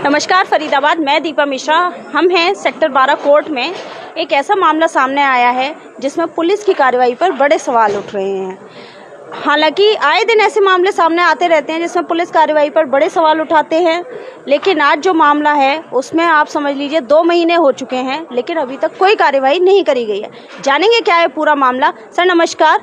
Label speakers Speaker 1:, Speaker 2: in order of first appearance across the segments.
Speaker 1: नमस्कार फरीदाबाद, मैं दीपा मिश्रा। हम हैं सेक्टर 12 कोर्ट में। एक ऐसा मामला सामने आया है जिसमें पुलिस की कार्रवाई पर बड़े सवाल उठ रहे हैं। हालांकि आए दिन ऐसे मामले सामने आते रहते हैं जिसमें पुलिस कार्रवाई पर बड़े सवाल उठाते हैं, लेकिन आज जो मामला है उसमें आप समझ लीजिए 2 महीने हो चुके हैं, लेकिन अभी तक कोई कार्रवाई नहीं करी गई है। जानेंगे क्या है पूरा मामला। सर नमस्कार,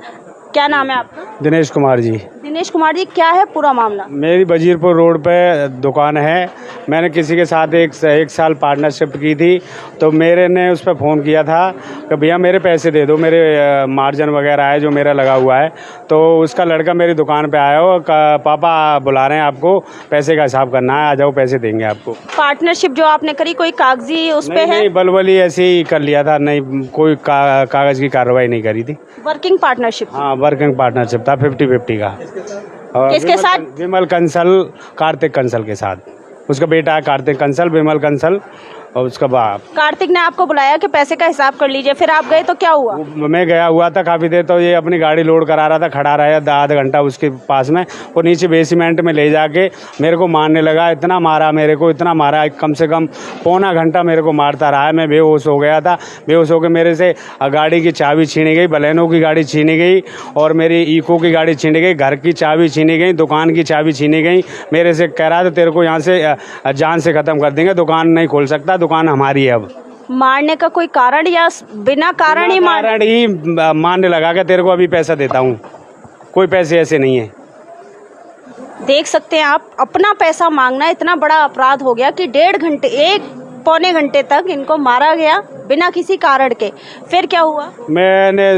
Speaker 1: क्या नाम है आपका?
Speaker 2: दिनेश कुमार जी।
Speaker 1: दिनेश कुमार जी, क्या है पूरा मामला?
Speaker 2: मेरी वजीरपुर रोड पे दुकान है। मैंने किसी के साथ एक साल पार्टनरशिप की थी, तो मेरे ने उस पर फ़ोन किया था कि भैया मेरे पैसे दे दो, मेरे मार्जिन वगैरह है जो मेरा लगा हुआ है। तो उसका लड़का मेरी दुकान पे आया हो, पापा बुला रहे हैं आपको, पैसे का हिसाब करना है, आ जाओ पैसे देंगे आपको।
Speaker 1: पार्टनरशिप जो आपने करी कोई कागजी उस पे है?
Speaker 2: नहीं, बलबली ऐसे ही कर लिया था, नहीं कोई कागज़ की कार्रवाई नहीं करी थी।
Speaker 1: Working partnership?
Speaker 2: हाँ, वर्किंग पार्टनरशिप था 50-50 का। और
Speaker 1: किसके साथ?
Speaker 2: विमल कंसल, कार्तिक कंसल के साथ। उसका बेटा है कार्तिक कंसल, विमल कंसल और उसका बाप।
Speaker 1: कार्तिक ने आपको बुलाया कि पैसे का हिसाब कर लीजिए, फिर आप गए तो क्या हुआ?
Speaker 2: मैं गया हुआ था काफ़ी देर, तो ये अपनी गाड़ी लोड करा रहा था, खड़ा रहा आधा घंटा उसके पास में। वो नीचे बेसमेंट में ले जाके मेरे को मारने लगा। इतना मारा मेरे को, इतना मारा, कम से कम पौना घंटा मेरे को मारता रहा है। मैं बेहोश हो गया था। बेहोश होकर मेरे से गाड़ी की चाबी छीनी गई, बलेनो की गाड़ी छीनी गई और मेरी इको की गाड़ी छीनी गई, घर की चाबी छीनी गई, दुकान की चाबी छीनी गई। मेरे से कह रहा था तेरे को यहाँ से जान से ख़त्म कर देंगे, दुकान नहीं खोल सकता, दुकान हमारी है। अब
Speaker 1: मारने का कोई कारण या बिना कारण ही
Speaker 2: मारने लगा कि तेरे को अभी पैसा देता हूँ, कोई पैसे ऐसे नहीं है।
Speaker 1: देख सकते हैं आप, अपना पैसा मांगना इतना बड़ा अपराध हो गया कि 1.5 घंटे 1 पौने घंटे तक इनको मारा गया बिना किसी कारण के। फिर क्या हुआ? मैंने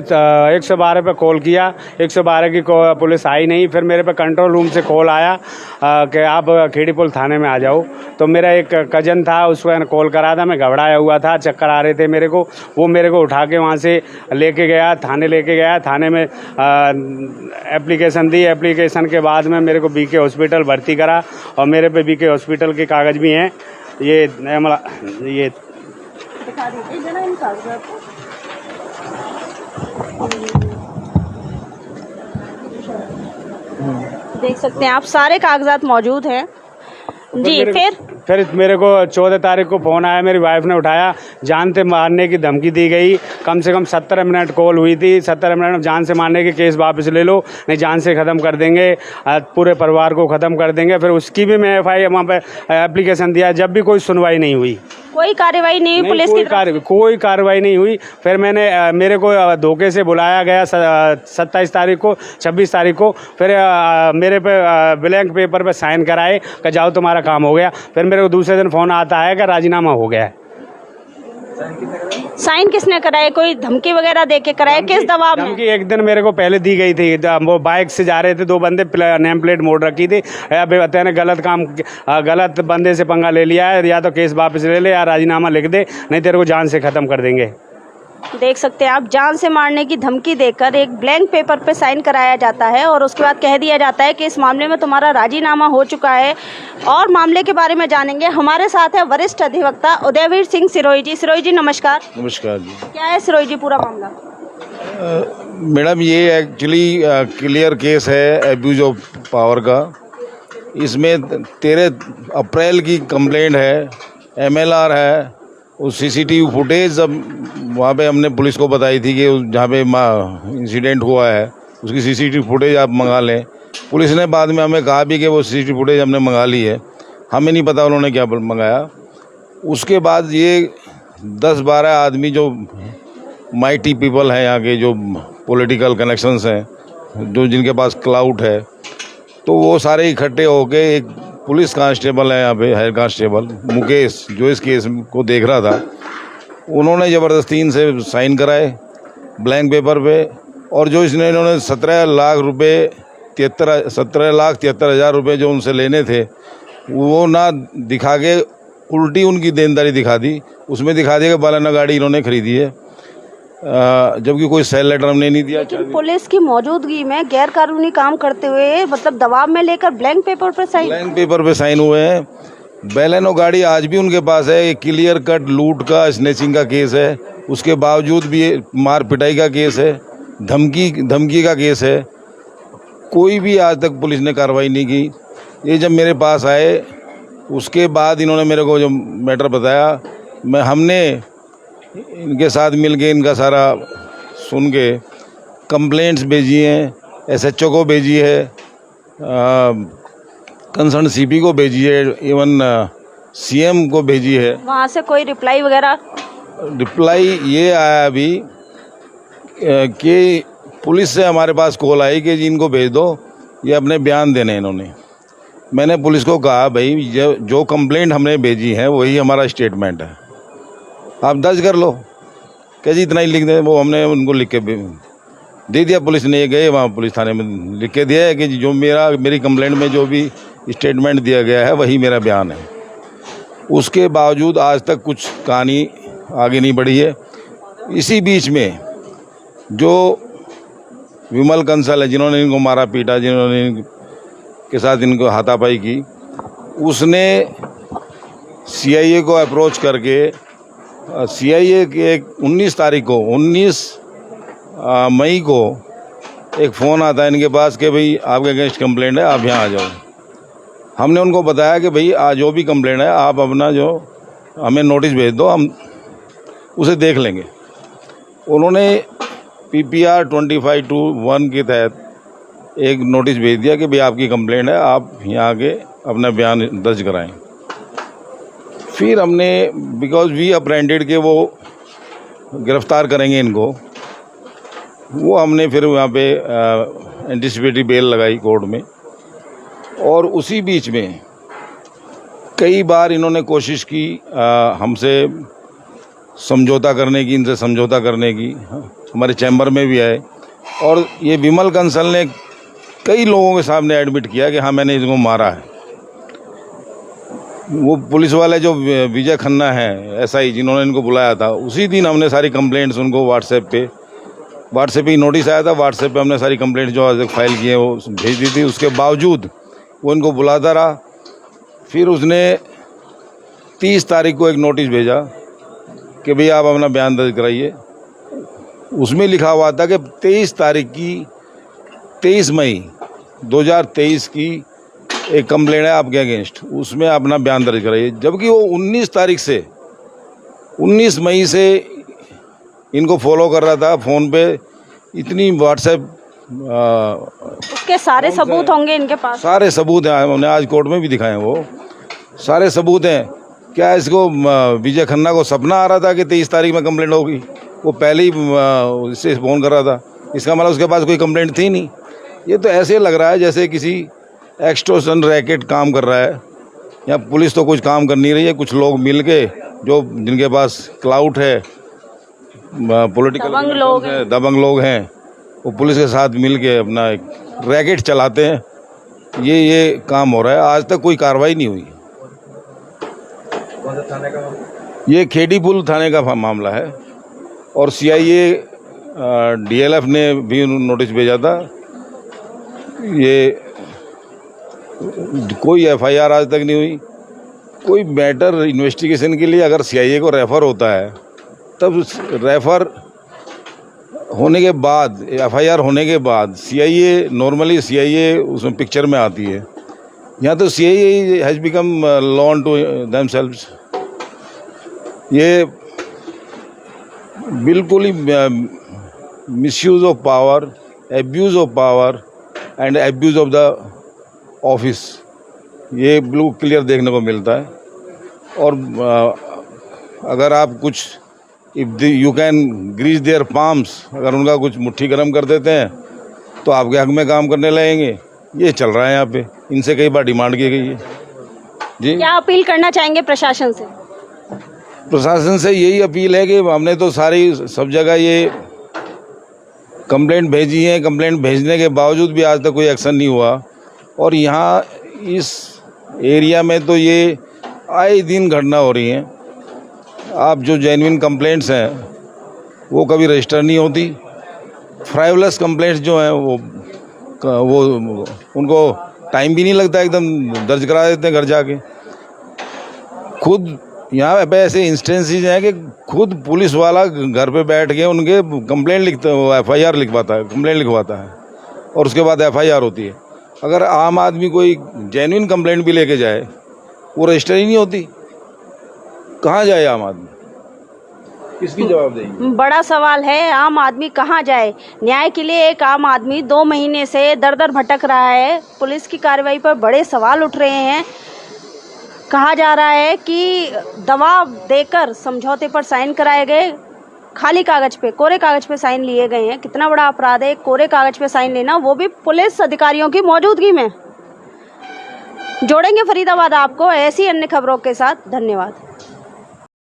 Speaker 2: 112 पे कॉल किया, 112 की पुलिस आई नहीं। फिर मेरे पे कंट्रोल रूम से कॉल आया कि आप खिड़ीपुल थाने में आ जाओ। तो मेरा एक कजन था, उसको कॉल करा था। मैं घबराया हुआ था, चक्कर आ रहे थे मेरे को। वो मेरे को उठा के वहाँ से लेके गया, थाने लेके गया। थाने में एप्लीकेशन दी। एप्लीकेशन के बाद में मेरे को बीके हॉस्पिटल भर्ती करा और मेरे पे बीके हॉस्पिटल के कागज़ भी हैं। ये
Speaker 1: दिखा दीजिए जरा इन कागजात को। देख सकते हैं आप, सारे कागजात मौजूद हैं जी।
Speaker 2: फिर मेरे को 14 तारीख को फ़ोन आया, मेरी वाइफ ने उठाया। जान से मारने की धमकी दी गई। कम से कम 17 मिनट कॉल हुई थी। 17 मिनट में जान से मारने के केस वापस ले लो, नहीं जान से ख़त्म कर देंगे, पूरे परिवार को ख़त्म कर देंगे। फिर उसकी भी मैं FI वहाँ पे एप्लीकेशन दिया, जब भी कोई सुनवाई नहीं हुई,
Speaker 1: कोई कार्रवाई नहीं हुई पुलिस की
Speaker 2: कोई कार्रवाई नहीं हुई। फिर मेरे को धोखे से बुलाया गया 27 तारीख को, 26 तारीख को। फिर मेरे पे ब्लैंक पेपर पे साइन कराए कि जाओ तुम्हारा काम हो गया। फिर मेरे को दूसरे दिन फ़ोन आता है कि राजीनामा हो गया है।
Speaker 1: साइन किसने कराए? कोई धमकी वगैरह दे के कराए? किस दबाव में?
Speaker 2: धमकी एक दिन मेरे को पहले दी गई थी। वो बाइक से जा रहे थे, 2 बंदे नेम प्लेट मोड़ रखी थी। तेने गलत बंदे से पंगा ले लिया है, या तो केस वापस ले ले या राजीनामा लिख दे, नहीं तेरे को जान से ख़त्म कर देंगे।
Speaker 1: देख सकते हैं आप, जान से मारने की धमकी देकर एक ब्लैंक पेपर पे साइन कराया जाता है और उसके बाद कह दिया जाता है कि इस मामले में तुम्हारा राजीनामा हो चुका है। और मामले के बारे में जानेंगे। हमारे साथ है वरिष्ठ अधिवक्ता उदयवीर सिंह सिरोही जी। सिरोही जी नमस्कार।
Speaker 3: नमस्कार जी। क्या
Speaker 1: है सिरोही जी पूरा मामला?
Speaker 3: मैडम, ये एक्चुअली क्लियर केस है एब्यूज ऑफ पावर का। इसमें 13 अप्रैल की कंप्लेंट है, MLR है। उस CCTV फुटेज जब वहाँ पे हमने पुलिस को बताई थी कि जहाँ पे इंसिडेंट हुआ है उसकी CCTV फुटेज आप मंगा लें। पुलिस ने बाद में हमें कहा भी कि वो CCTV फुटेज हमने मंगा ली है। हमें नहीं पता उन्होंने क्या मंगाया। उसके बाद ये 10-12 आदमी जो माइटी पीपल हैं, यहाँ के जो पॉलिटिकल कनेक्शंस हैं, जो जिनके पास क्लाउट है, तो वो सारे इकट्ठे होके एक पुलिस कांस्टेबल है यहाँ पे, हेड कांस्टेबल मुकेश, जो इस केस को देख रहा था, उन्होंने ज़बरदस्ती इनसे साइन कराए ब्लैंक पेपर पे। और जो इन्होंने 17 लाख 73,000 रुपये जो उनसे लेने थे, वो ना दिखा के उल्टी उनकी देनदारी दिखा दी। उसमें दिखा दिया कि बालाना गाड़ी इन्होंने खरीदी है, जबकि कोई सेल लेटर हमने नहीं दिया।
Speaker 1: लेकिन पुलिस की मौजूदगी में गैर कानूनी काम करते हुए, मतलब दबाव में लेकर ब्लैंक पेपर पे साइन
Speaker 3: हुए हैं। बैलेनो गाड़ी आज भी उनके पास है। एक क्लियर कट लूट का, स्नेचिंग का केस है। उसके बावजूद भी मार पिटाई का केस है, धमकी का केस है। कोई भी आज तक पुलिस ने कार्रवाई नहीं की। ये जब मेरे पास आए उसके बाद इन्होंने मेरे को जो मैटर बताया, हमने इनके साथ मिल के इनका सारा सुन के कंप्लेंट्स भेजी हैं, SHO को भेजी है, कंसर्न CP को भेजी है, इवन CM को भेजी है।
Speaker 1: वहाँ से कोई रिप्लाई वगैरह?
Speaker 3: रिप्लाई ये आया अभी कि पुलिस से हमारे पास कॉल आई कि जी इनको भेज दो, ये अपने बयान देने इन्होंने। मैंने पुलिस को कहा भाई जो कंप्लेंट हमने भेजी है वही हमारा स्टेटमेंट है, आप दर्ज कर लो। क्या जी इतना ही लिख दें, वो हमने उनको लिख के दे दिया। पुलिस ने गए वहाँ पुलिस थाने में लिख के दिया है कि जो मेरी कंप्लेंट में जो भी स्टेटमेंट दिया गया है वही मेरा बयान है। उसके बावजूद आज तक कुछ कहानी आगे नहीं बढ़ी है। इसी बीच में जो विमल कंसल है, जिन्होंने इनको मारा पीटा, जिन्होंने इनके साथ इनको हाथापाई की, उसने CIA को अप्रोच करके CIA के 19 तारीख को 19 मई को एक फ़ोन आता है इनके पास कि भाई आपके अगेंस्ट कंप्लेंट है, आप यहाँ आ जाओ। हमने उनको बताया कि भाई आज जो भी कंप्लेंट है आप अपना जो हमें नोटिस भेज दो, हम उसे देख लेंगे। उन्होंने PPR 25/1 के तहत एक नोटिस भेज दिया कि भाई आपकी कंप्लेंट है, आप यहाँ आके अपना बयान दर्ज कराएं। फिर हमने बिकॉज वी अप्रेंडेड के वो गिरफ्तार करेंगे इनको, वो हमने फिर वहाँ पे एंटिसिपेटरी बेल लगाई कोर्ट में। और उसी बीच में कई बार इन्होंने कोशिश की हमसे समझौता करने की, इनसे समझौता करने की। हमारे चैम्बर में भी आए और ये विमल कंसल ने कई लोगों के सामने एडमिट किया कि हाँ मैंने इसको मारा है। वो पुलिस वाले जो विजय खन्ना है SI, जिन्होंने इनको बुलाया था, उसी दिन हमने सारी कंप्लेंट्स उनको व्हाट्सएप पे ही नोटिस आया था, व्हाट्सएप पे हमने सारी कंप्लेंट्स जो आज तक फाइल की है वो भेज दी थी। उसके बावजूद वो इनको बुलाता रहा। फिर उसने 30 तारीख को एक नोटिस भेजा कि भैया आप अपना बयान दर्ज कराइए। उसमें लिखा हुआ था कि 23 मई 2023 की एक कंप्लेंट है आपके अगेंस्ट, उसमें अपना बयान दर्ज कराइए। जबकि वो 19 मई से इनको फॉलो कर रहा था फ़ोन पे। इतनी व्हाट्सएप
Speaker 1: उसके सारे सबूत होंगे इनके पास? सारे
Speaker 3: सबूत हैं, हमने आज कोर्ट में भी दिखाए हैं, वो सारे सबूत हैं। क्या इसको विजय खन्ना को सपना आ रहा था कि 23 तारीख में कंप्लेंट होगी? वो पहले ही इससे फ़ोन कर रहा था, इसका मतलब उसके पास कोई कंप्लेंट थी नहीं। ये तो ऐसे लग रहा है जैसे किसी एक्सटॉर्शन रैकेट काम कर रहा है। या पुलिस तो कुछ काम कर नहीं रही है, कुछ लोग मिल के जो जिनके पास क्लाउट है, पॉलिटिकल दबंग लोग हैं, वो पुलिस के साथ मिल के अपना एक रैकेट चलाते हैं। ये काम हो रहा है। आज तक कोई कार्रवाई नहीं हुई। ये खेड़ीपुल थाने का मामला है और CIA DLF ने भी नोटिस भेजा था। ये कोई FIR आज तक नहीं हुई। कोई मैटर इन्वेस्टिगेशन के लिए अगर CIA को रेफ़र होता है, तब रेफ़र होने के बाद, FIR होने के बाद नॉर्मली CIA उसमें पिक्चर में आती है। यहाँ तो CIA has become lawn to themselves. ये बिल्कुल ही misuse of power, abuse of power and abuse of the office, ये बिल्कुल क्लियर देखने को मिलता है। और अगर आप कुछ if you can grease their palms, अगर उनका कुछ मुट्ठी गर्म कर देते हैं तो आपके हक में काम करने लगेंगे। ये चल रहा है यहाँ पे। इनसे कई बार डिमांड की गई है। जी, क्या
Speaker 1: अपील करना चाहेंगे प्रशासन से?
Speaker 3: प्रशासन से यही अपील है कि हमने तो सब जगह ये कंप्लेंट भेजी है। कंप्लेंट भेजने के बावजूद भी आज तक कोई एक्शन नहीं हुआ। और यहाँ इस एरिया में तो ये आए दिन घटना हो रही हैं। आप जो जेन्युइन कंप्लेंट्स हैं वो कभी रजिस्टर नहीं होती। फ्राइवलेस कंप्लेंट्स जो हैं वो उनको टाइम भी नहीं लगता, एकदम दर्ज करा देते हैं घर जाके। खुद यहाँ पे ऐसे इंस्टेंसेस हैं कि खुद पुलिस वाला घर पे बैठ के उनके कंप्लेंट लिखता है, FIR लिखवाता है, कंप्लेंट लिखवाता है और उसके बाद FIR होती है। अगर आम आदमी कोई जेन्युइन कंप्लेंट भी लेके जाए, वो रजिस्टर ही नहीं होती। कहाँ जाए आम आदमी, किसकी जवाब देंगे?
Speaker 1: बड़ा सवाल है, आम आदमी कहाँ जाए? न्याय के लिए एक आम आदमी 2 महीने से दर दर भटक रहा है। पुलिस की कार्रवाई पर बड़े सवाल उठ रहे हैं। कहा जा रहा है कि दबाव देकर समझौते पर साइन कराए गए, खाली कागज पे, कोरे कागज पे साइन लिए गए हैं। कितना बड़ा अपराध है कोरे कागज पे साइन लेना, वो भी पुलिस अधिकारियों की मौजूदगी में। जोड़ेंगे फरीदाबाद आपको ऐसी अन्य खबरों के साथ। धन्यवाद।